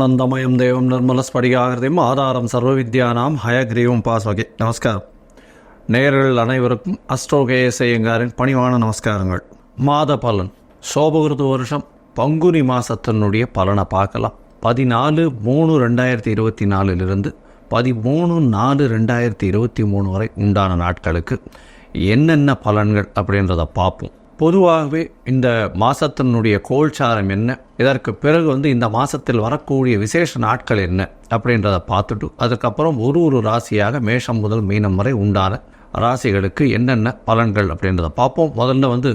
ஞானானந்தமயம் தேவம் நிர்மலஸ்படிகாகிருதியும் ஆதாரம் சர்வவித்யானாம் ஹயக்ரீவம் பாஸ்வகே. நமஸ்காரம். நேயர்கள் அனைவருக்கும் அஸ்ட்ரோகேஎஸ்ஐயங்காரின் பணிவான நமஸ்காரங்கள். மாத பலன் சோபகிருது வருஷம் பங்குனி மாதத்தினுடைய பலனை பார்க்கலாம். 14/3/2024 13/4/2023 வரை உண்டான நாட்களுக்கு என்னென்ன பலன்கள் அப்படின்றத பார்ப்போம். பொதுவாகவே இந்த மாதத்தினுடைய கோல்சாரம் என்ன, இதற்கு பிறகு இந்த மாதத்தில் வரக்கூடிய விசேஷ நாட்கள் என்ன அப்படின்றத பார்த்துட்டு அதுக்கப்புறம் ஒரு ராசியாக மேஷம் முதல் மீனம் வரை உண்டான ராசிகளுக்கு என்னென்ன பலன்கள் அப்படின்றத பார்ப்போம். முதல்ல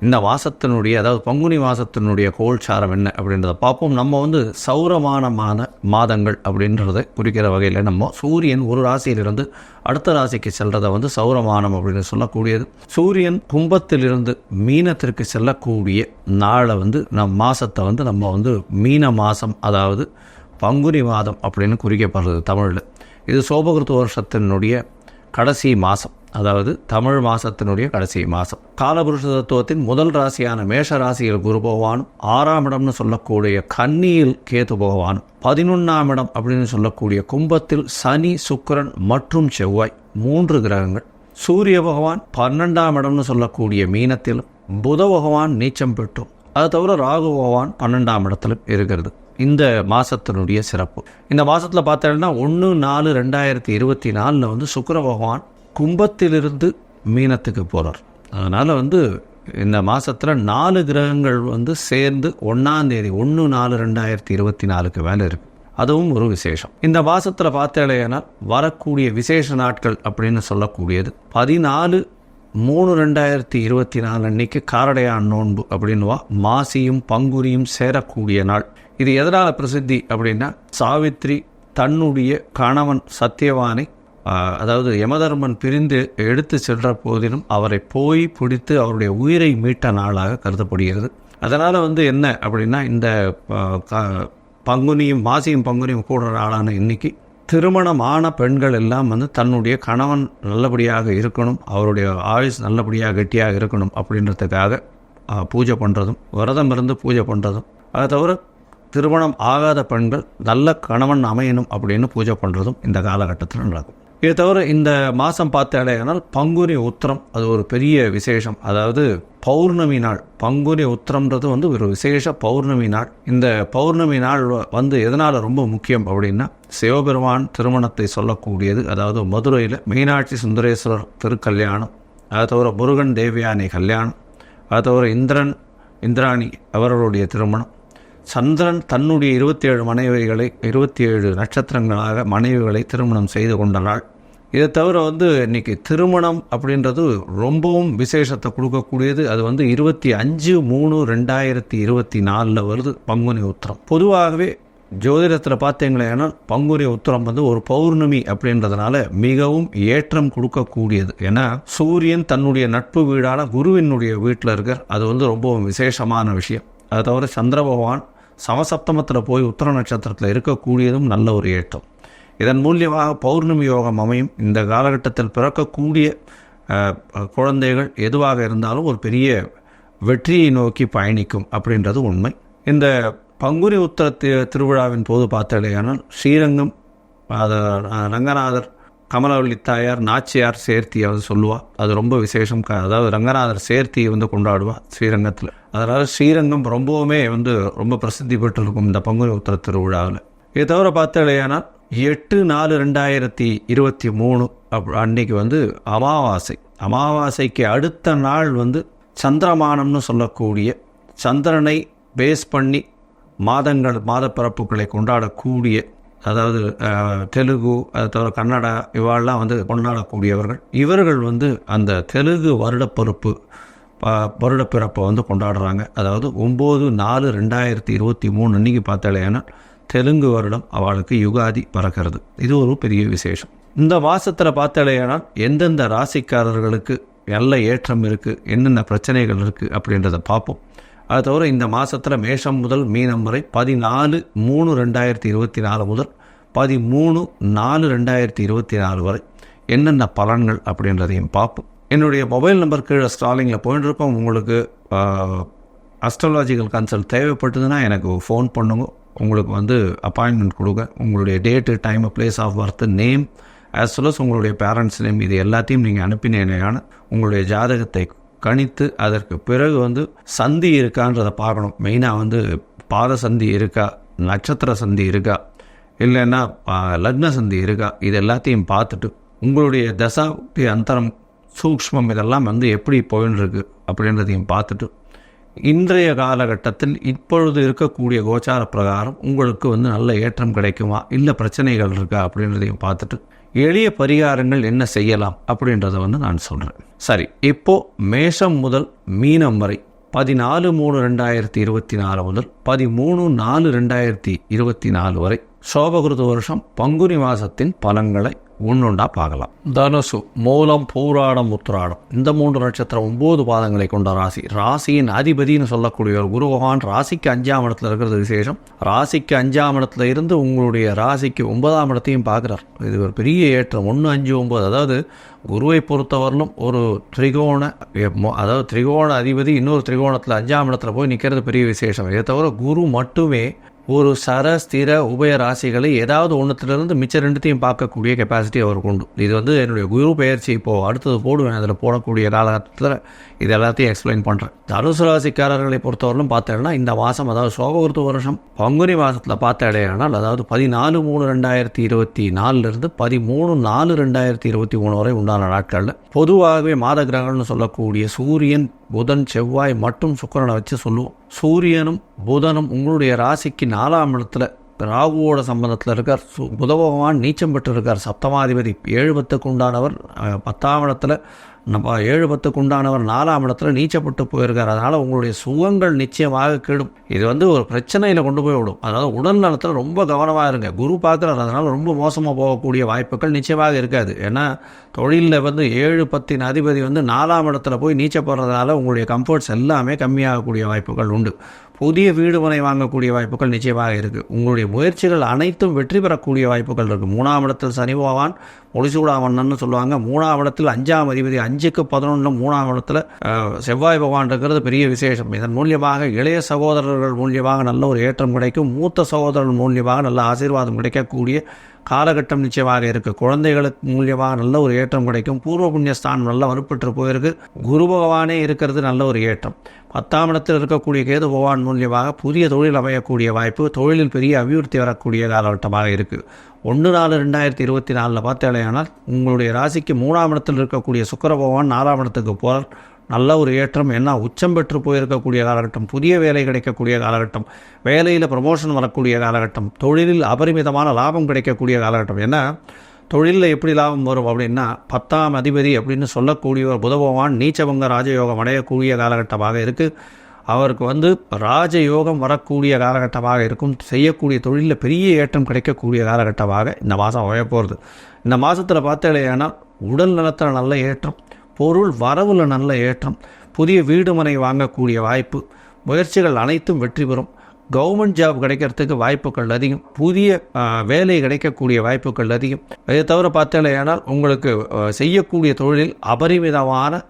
இந்த மாதத்தினுடைய அதாவது பங்குனி மாதத்தினுடைய கோல்சாரம் என்ன அப்படின்றத பார்ப்போம். நம்ம சௌரமானமான மாதங்கள் அப்படின்றத குறிக்கிற வகையில் நம்ம சூரியன் ஒரு ராசியிலிருந்து அடுத்த ராசிக்கு செல்றதை சௌரமானம் அப்படின்னு சொல்லக்கூடியது. சூரியன் கும்பத்திலிருந்து மீனத்திற்கு செல்லக்கூடிய நாளை மாதத்தை நம்ம மீன மாதம் அதாவது பங்குனி மாதம் அப்படின்னு குறிக்கப்படுறது தமிழில். இது சோபகிருத்து வருஷத்தினுடைய கடைசி மாதம், அதாவது தமிழ் மாதத்தினுடைய கடைசி மாதம். காலபுருஷ தத்துவத்தின் முதல் ராசியான மேஷ ராசியில் குரு பகவானும் 6ஆம் இடம்னு சொல்லக்கூடிய கன்னியில் கேது பகவானும் 11ஆம் இடம் அப்படின்னு சொல்லக்கூடிய கும்பத்தில் சனி, சுக்கிரன் மற்றும் செவ்வாய் 3 கிரகங்கள். சூரிய பகவான் 12ஆம் இடம்னு சொல்லக்கூடிய மீனத்திலும், புத பகவான் நீச்சம் பெற்றும், அது தவிர ராகு பகவான் 12ஆம் இடத்திலும் இருக்கிறது. இந்த மாதத்தினுடைய சிறப்பு, இந்த மாதத்தில் பார்த்தோம்னா 1/4/2024 சுக்கிர பகவான் கும்பத்திலிருந்து மீனத்துக்கு போகிறார். அதனால் இந்த மாதத்தில் 4 கிரகங்கள் சேர்ந்து 1ஆம் தேதி 1/4/2024 மேலே இருக்குது. அதுவும் ஒரு விசேஷம். இந்த மாதத்தில் பார்த்தேன்னா வரக்கூடிய விசேஷ நாட்கள் அப்படின்னு சொல்லக்கூடியது 14/3/2024 அன்னைக்கு காரடையான் நோன்பு அப்படின்வா மாசியும் பங்குனியும் சேரக்கூடிய நாள். இது எதனால் பிரசித்தி அப்படின்னா, சாவித்ரி தன்னுடைய கணவன் சத்தியவானை அதாவது யமதர்மன் பிரிந்து எடுத்து சென்ற போதிலும் அவரை போய் பிடித்து அவருடைய உயிரை மீட்ட நாளாக கருதப்படுகிறது. அதனால் என்ன அப்படின்னா, இந்த பங்குனியும் மாசியும் பங்குனியும் கூட நாளான இன்னைக்கு திருமணமான பெண்கள் எல்லாம் தன்னுடைய கணவன் நல்லபடியாக இருக்கணும், அவருடைய ஆயுஸ் நல்லபடியாக கெட்டியாக இருக்கணும் அப்படின்றதுக்காக பூஜை பண்ணுறதும், விரதம் இருந்து பூஜை பண்ணுறதும், அதை தவிர திருமணம் ஆகாத பெண்கள் நல்ல கணவன் அமையணும் அப்படின்னு பூஜை பண்ணுறதும் இந்த காலகட்டத்தில் நடக்கும். இதை தவிர இந்த மாதம் பார்த்தாலேனால் பங்குனி உத்திரம் அது ஒரு பெரிய விசேஷம். அதாவது பௌர்ணமி நாள். பங்குனி உத்திரம்ன்றது ஒரு விசேஷ பௌர்ணமி நாள். இந்த பௌர்ணமி நாள் எதனால் ரொம்ப முக்கியம் அப்படின்னா, சிவபெருமான் திருமணத்தை சொல்லக்கூடியது. அதாவது மதுரையில் மீனாட்சி சுந்தரேஸ்வரர் திருக்கல்யாணம், அதை தவிர முருகன் தேவயானி கல்யாணம், அதை தவிர இந்திராணி அவர்களுடைய திருமணம், சந்திரன் தன்னுடைய 27 மனைவிகளை 27 நட்சத்திரங்களாக மனைவிகளை திருமணம் செய்து கொண்ட நாள். இதை தவிர இன்னைக்கு திருமணம் அப்படின்றது ரொம்பவும் விசேஷத்தை கொடுக்கக்கூடியது. அது 25/3/2024 வருது பங்குனி உத்திரம். பொதுவாகவே ஜோதிடத்தில் பார்த்தீங்களேன்னா பங்குனி உத்திரம் ஒரு பௌர்ணமி அப்படின்றதுனால மிகவும் ஏற்றம் கொடுக்கக்கூடியது. ஏன்னா சூரியன் தன்னுடைய நட்பு வீடான குருவினுடைய வீட்டில் இருக்கார். அது ரொம்பவும் விசேஷமான விஷயம். அது தவிர சந்திர பகவான் சமசப்தமத்தில் போய் உத்திர நட்சத்திரத்தில் இருக்கக்கூடியதும் நல்ல ஒரு ஏற்றம். இதன் மூலியமாக பௌர்ணமி யோகம் அமையும். இந்த காலகட்டத்தில் பிறக்கக்கூடிய குழந்தைகள் எதுவாக இருந்தாலும் ஒரு பெரிய வெற்றியை நோக்கி பயணிக்கும் அப்படின்றது உண்மை. இந்த பங்குனி உத்திர திருவிழாவின் போது பார்த்தாலேயானால் ஸ்ரீரங்கம் ரங்கநாதர், கமலவள்ளி தாயார், நாச்சியார் சேர்த்தி சொல்லுவாள். அது ரொம்ப விசேஷம். அதாவது ரங்கநாதர் சேர்த்தி கொண்டாடுவாள் ஸ்ரீரங்கத்தில். அதனால் ஸ்ரீரங்கம் ரொம்பவுமே ரொம்ப பிரசித்தி பெற்றிருக்கும் இந்த பங்குனி உத்திர திருவிழாவில். இதை தவிர பார்த்தாலேயானால் 8/4/2023 அன்னைக்கு அமாவாசை. அமாவாசைக்கு அடுத்த நாள் சந்திரமானம்னு சொல்லக்கூடிய சந்திரனை பேஸ் பண்ணி மாத பிறப்புகளை கொண்டாடக்கூடிய, அதாவது தெலுங்கு, அது தவிர கன்னடா இவாளெலாம் கொண்டாடக்கூடியவர்கள். இவர்கள் அந்த தெலுங்கு வருடப்பிறப்பை கொண்டாடுறாங்க. அதாவது 9/4/2023 அன்றைக்கி பார்த்தாலேனா தெலுங்கு வருடம் அவளுக்கு யுகாதி பறக்கிறது. இது ஒரு பெரிய விசேஷம். இந்த மாதத்தில் பார்த்தாலேனால் எந்தெந்த ராசிக்காரர்களுக்கு நல்ல ஏற்றம் இருக்குது, என்னென்ன பிரச்சனைகள் இருக்குது அப்படின்றத பார்ப்போம். அது தவிர இந்த மாதத்தில் மேஷம் முதல் மீனம் வரை 14/3/2024 முதல் 13/4/2024 வரை என்னென்ன பலன்கள் அப்படின்றதையும் பார்ப்போம். என்னுடைய மொபைல் நம்பர் கீழே ஸ்டாலிங்கில் போயிட்டு இருக்கோம். உங்களுக்கு அஸ்ட்ராலஜிக்கல் கன்சல்ட் தேவைப்பட்டதுன்னா எனக்கு ஃபோன் பண்ணுங்க. உங்களுக்கு வந்து அப்பாயின்மெண்ட் கொடுங்க. உங்களுடைய date, time, place of birth, name as well as உங்களுடைய பேரண்ட்ஸ் நேம், இது எல்லாத்தையும் நீங்கள் அனுப்பினேயான உங்களுடைய ஜாதகத்தை கணித்து அதற்கு பிறகு வந்து சந்தி இருக்கான்றதை பார்க்கணும். மெயினாக வந்து பாத சந்தி இருக்கா, நட்சத்திர சந்தி இருக்கா, இல்லைன்னா லக்ன சந்தி இருக்கா, இது எல்லாத்தையும் பார்த்துட்டு உங்களுடைய தசாப்தி அந்தரம் சூக்ஷ்மம் இதெல்லாம் வந்து எப்படி போயின்னு இருக்கு அப்படின்றதையும் பார்த்துட்டு இன்றைய காலகட்டத்தில் இப்பொழுது இருக்கக்கூடிய கோச்சார பிரகாரம் உங்களுக்கு வந்து நல்ல ஏற்றம் கிடைக்குமா, இல்லை பிரச்சனைகள் இருக்கா அப்படின்றதையும் பார்த்துட்டு எளிய பரிகாரங்கள் என்ன செய்யலாம் அப்படின்றத வந்து நான் சொல்கிறேன். சரி, இப்போது மேஷம் முதல் மீனம் வரை 14/3/2024 முதல் 13/4/2024 வரை சோபகிருத வருஷம் பங்குனி மாதத்தின் பலன்களை ஒன்றுண்டா பார்க்கலாம். தனுசு, மூலம், பூராடம், உத்திராடம் இந்த 3 நட்சத்திரம் 9 பாதங்களை கொண்ட ராசி. ராசியின் அதிபதினு சொல்லக்கூடிய ஒரு குரு பகவான் ராசிக்கு 5ஆம் இடத்துல இருக்கிறது விசேஷம். ராசிக்கு 5ஆம் இடத்துல இருந்து உங்களுடைய ராசிக்கு 9ஆம் இடத்தையும் பார்க்குறார். இது ஒரு பெரிய ஏற்றம். 1, 5, 9. அதாவது குருவை பொறுத்தவரையிலும் ஒரு திரிகோண, அதாவது திரிகோண அதிபதி இன்னொரு திரிகோணத்தில் 5ஆம் இடத்துல போய் நிற்கிறது பெரிய விசேஷம். இதை தவிர குரு மட்டுமே ஒரு சர ஸ்திர உபய ராசிகளை ஏதாவது ஒன்றுத்திலிருந்து மிச்ச ரெண்டுத்தையும் பார்க்கக்கூடிய கெப்பாசிட்டி அவருக்கு உண்டு. இது வந்து என்னுடைய குரு பெயர்ச்சி இப்போது அடுத்தது போடுவேன், அதில் போடக்கூடிய காலகட்டத்தில் இது எல்லாத்தையும் எக்ஸ்பிளைன் பண்ணுறேன். தனுசு ராசிக்காரர்களை பொறுத்தவரையிலும் பார்த்தேன்னா இந்த மாதம், அதாவது சோபகிருத வருஷம் பங்குனி மாதத்தில் பார்த்தாலேனால், அதாவது 14/3/2024 13/4/2023 வரை உண்டான நாட்களில் பொதுவாகவே மாத கிரகங்கள்னு சொல்லக்கூடிய சூரியன், புதன், செவ்வாய் மற்றும் சுக்கிரனை வச்சு சொல்லுவோம். சூரியனும் புதனும் உங்களுடைய ராசிக்கு 4ஆம் இடத்துல ராகுவோட சம்பந்தத்தில் இருக்கார். புத பகவான் நீச்சம் பெற்று இருக்கார். சப்தமாதிபதி 7/10க்கு உண்டானவர் 10ஆம் இடத்துல, 7/10க்கு உண்டானவர் 4ஆம் இடத்துல நீச்சப்பட்டு போயிருக்கார். அதனால் உங்களுடைய சுகங்கள் நிச்சயமாக கெடும். இது வந்து ஒரு பிரச்சனையில் கொண்டு போய் விடும். அதாவது உடல் நலத்தில் ரொம்ப கவனமாக இருங்க. குரு பார்க்குறாரு, அதனால் ரொம்ப மோசமாக போகக்கூடிய வாய்ப்புகள் நிச்சயமாக இருக்காது. ஏன்னா தொழிலில் வந்து 7/10 அதிபதி வந்து 4ஆம் இடத்துல போய் நீச்சப்படுறதுனால உங்களுடைய கம்ஃபர்ட்ஸ் எல்லாமே கம்மியாகக்கூடிய வாய்ப்புகள் உண்டு. புதிய வீடு மனை வாங்கக்கூடிய வாய்ப்புகள் நிச்சயமாக இருக்குது. உங்களுடைய முயற்சிகள் அனைத்தும் வெற்றி பெறக்கூடிய வாய்ப்புகள் இருக்குது. 3ஆம் இடத்தில் சனி பகவான் ஒளிசூடாவண்ணன்னு சொல்லுவாங்க. 3ஆம் இடத்தில் 5ஆம் அதிபதி 5க்கு 11 3ஆம் இடத்துல செவ்வாய் பகவான் இருக்கிறது பெரிய விசேஷம். இதன் மூலியமாக இளைய சகோதரர்கள் மூலியமாக நல்ல ஒரு ஏற்றம் கிடைக்கும். மூத்த சகோதரர்கள் மூலியமாக நல்ல ஆசீர்வாதம் கிடைக்கக்கூடிய காலகட்டம் நிச்சயமாக இருக்குது. குழந்தைகளுக்கு மூலியமாக நல்ல ஒரு ஏற்றம் கிடைக்கும். பூர்வ புண்ணியஸ்தானம் நல்லா வலுப்பெற்று போயிருக்கு. குரு பகவானே இருக்கிறது நல்ல ஒரு ஏற்றம். 10ஆம் இடத்தில் இருக்கக்கூடிய கேது பகவான் மூலியமாக புதிய தொழில் அமையக்கூடிய வாய்ப்பு, தொழிலில் பெரிய அபிவிருத்தி வரக்கூடிய காலகட்டமாக இருக்குது. 1/4/2024 பார்த்தாலேயானால் உங்களுடைய ராசிக்கு 3ஆம் இடத்தில் இருக்கக்கூடிய சுக்கிர பகவான் 4ஆம் இடத்துக்கு போகிறார். நல்ல ஒரு ஏற்றம். என்ன உச்சம் பெற்று போயிருக்கக்கூடிய காலகட்டம், புதிய வேலை கிடைக்கக்கூடிய காலகட்டம், வேலையில் ப்ரமோஷன் வரக்கூடிய காலகட்டம், தொழிலில் அபரிமிதமான லாபம் கிடைக்கக்கூடிய காலகட்டம். ஏன்னா தொழிலில் எப்படி லாபம் வரும் அப்படின்னா 10ஆம் அதிபதி அப்படின்னு சொல்லக்கூடிய ஒரு புத பகவான் நீச்சபங்க ராஜயோகம் அடையக்கூடிய காலகட்டமாக இருக்குது. அவருக்கு வந்து ராஜயோகம் வரக்கூடிய காலகட்டமாக இருக்கும். செய்யக்கூடிய தொழிலில் பெரிய ஏற்றம் கிடைக்கக்கூடிய காலகட்டமாக இந்த மாதம் அமையப்போகிறது. இந்த மாதத்தில் பார்த்தாலேயானால் உடல் நலத்தில் நல்ல ஏற்றம், பொருள் வரவில் நல்ல ஏற்றம், புதிய வீடு மனை வாங்கக்கூடிய வாய்ப்பு, முயற்சிகள் அனைத்தும் வெற்றி பெறும். கவர்மெண்ட் ஜாப் கிடைக்கிறதுக்கு வாய்ப்புகள் அதிகம். புதிய வேலை கிடைக்கக்கூடிய வாய்ப்புகள் அதிகம். இதை தவிர பார்த்தாலேயானால் உங்களுக்கு செய்யக்கூடிய தொழிலில் அபரிமிதமான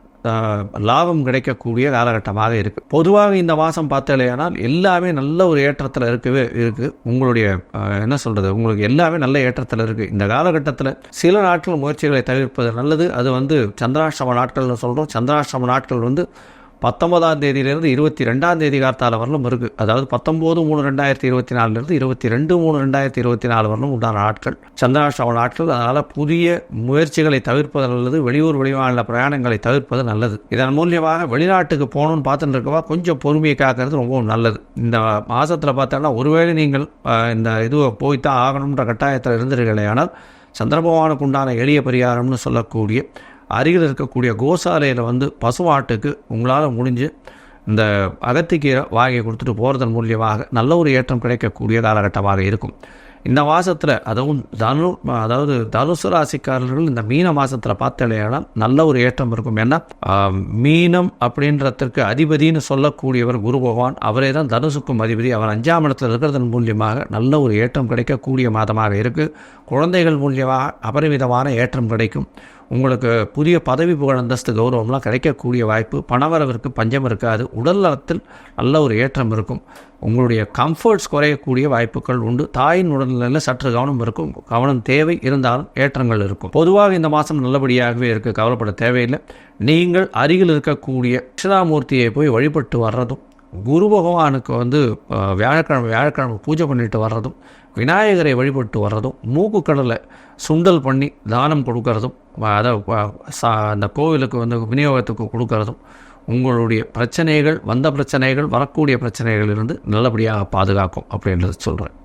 லாபம் கிடைக்கக்கூடிய காலகட்டமாக இருக்குது. பொதுவாக இந்த மாதம் பார்த்தாலேயானால் எல்லாமே நல்ல ஒரு ஏற்றத்தில் இருக்குது. உங்களுடைய என்ன சொல்கிறது, உங்களுக்கு எல்லாமே நல்ல ஏற்றத்தில் இருக்குது. இந்த காலகட்டத்தில் சில நாட்கள் முயற்சிகளை தவிர்ப்பது நல்லது. அது வந்து சந்திராஷ்டம நாட்கள்னு சொல்கிறோம். சந்திராஷ்டம நாட்கள் வந்து 19ஆம் தேதியிலிருந்து 22ஆம் தேதி காலத்தால் வரலும் இருக்குது. அதாவது 19/3/2024 22/3/2024 வரலும் உண்டான நாட்கள் சந்திராஷ்டம நாட்கள். அதனால் புதிய முயற்சிகளை தவிர்ப்பது நல்லது. வெளியூர் வெளிமாநில பிரயாணங்களை தவிர்ப்பது நல்லது. இதன் மூலியமாக வெளிநாட்டுக்கு போகணும்னு பார்த்துட்டு இருக்கவா கொஞ்சம் பொறுமையை காக்கிறது ரொம்பவும் நல்லது. இந்த மாதத்தில் பார்த்தோன்னா ஒருவேளை நீங்கள் இந்த இதுவை போய்த்தான் ஆகணுன்ற கட்டாயத்தில் இருந்திருக்கலையானால் சந்திரபகவானுக்கு உண்டான எளிய பரிகாரம்னு சொல்லக்கூடிய அருகில் இருக்கக்கூடிய கோசாலையில் வந்து பசுவாட்டுக்கு உங்களால் முடிஞ்சு இந்த அகத்திக்கீரை வாங்கி கொடுத்துட்டு போகிறதன் மூலியமாக நல்ல ஒரு ஏற்றம் கிடைக்கக்கூடிய காலகட்டமாக இருக்கும். இந்த மாதத்தில் அதாவது தனுசு ராசிக்காரர்கள் இந்த மீன மாதத்தில் பார்த்தாலேயானால் நல்ல ஒரு ஏற்றம் இருக்கும். ஏன்னா மீனம் அப்படின்றதுக்கு அதிபதினு சொல்லக்கூடியவர் குரு பகவான், அவரே தான் தனுசுக்கும் அதிபதி. அவர் 5ஆம் இடத்தில் இருக்கிறதன் மூலியமாக நல்ல ஒரு ஏற்றம் கிடைக்கக்கூடிய மாதமாக இருக்குது. குழந்தைகள் மூலியமாக அபரிமிதமான ஏற்றம் கிடைக்கும். உங்களுக்கு புதிய பதவி புகழ் அந்தஸ்து கௌரவம்லாம் கிடைக்கக்கூடிய வாய்ப்பு, பணவரவிற்கு பஞ்சம் இருக்காது, உடல் நலத்தில் நல்ல ஒரு ஏற்றம் இருக்கும், உங்களுடைய கம்ஃபர்ட்ஸ் குறையக்கூடிய வாய்ப்புகள் உண்டு, தாயின் உடல்நிலையில் சற்று கவனம் இருக்கும், கவனம் தேவை, இருந்தாலும் ஏற்றங்கள் இருக்கும். பொதுவாக இந்த மாதம் நல்லபடியாகவே இருக்குது, கவலைப்பட தேவையில்லை. நீங்கள் அருகில் இருக்கக்கூடிய தட்சிணாமூர்த்தியை போய் வழிபட்டு வர்றதும், குரு பகவானுக்கு வியாழக்கிழமை பூஜை பண்ணிட்டு வர்றதும், விநாயகரை வழிபட்டு வர்றதும், மூக்கு கடலை சுண்டல் பண்ணி தானம் கொடுக்கறதும், அதை அந்த கோவிலுக்கு விநியோகத்துக்கு கொடுக்கறதும் உங்களுடைய பிரச்சனைகள், வரக்கூடிய பிரச்சனைகளிலிருந்து நல்லபடியாக பாதுகாக்கும் அப்படின்றது சொல்கிறேன்.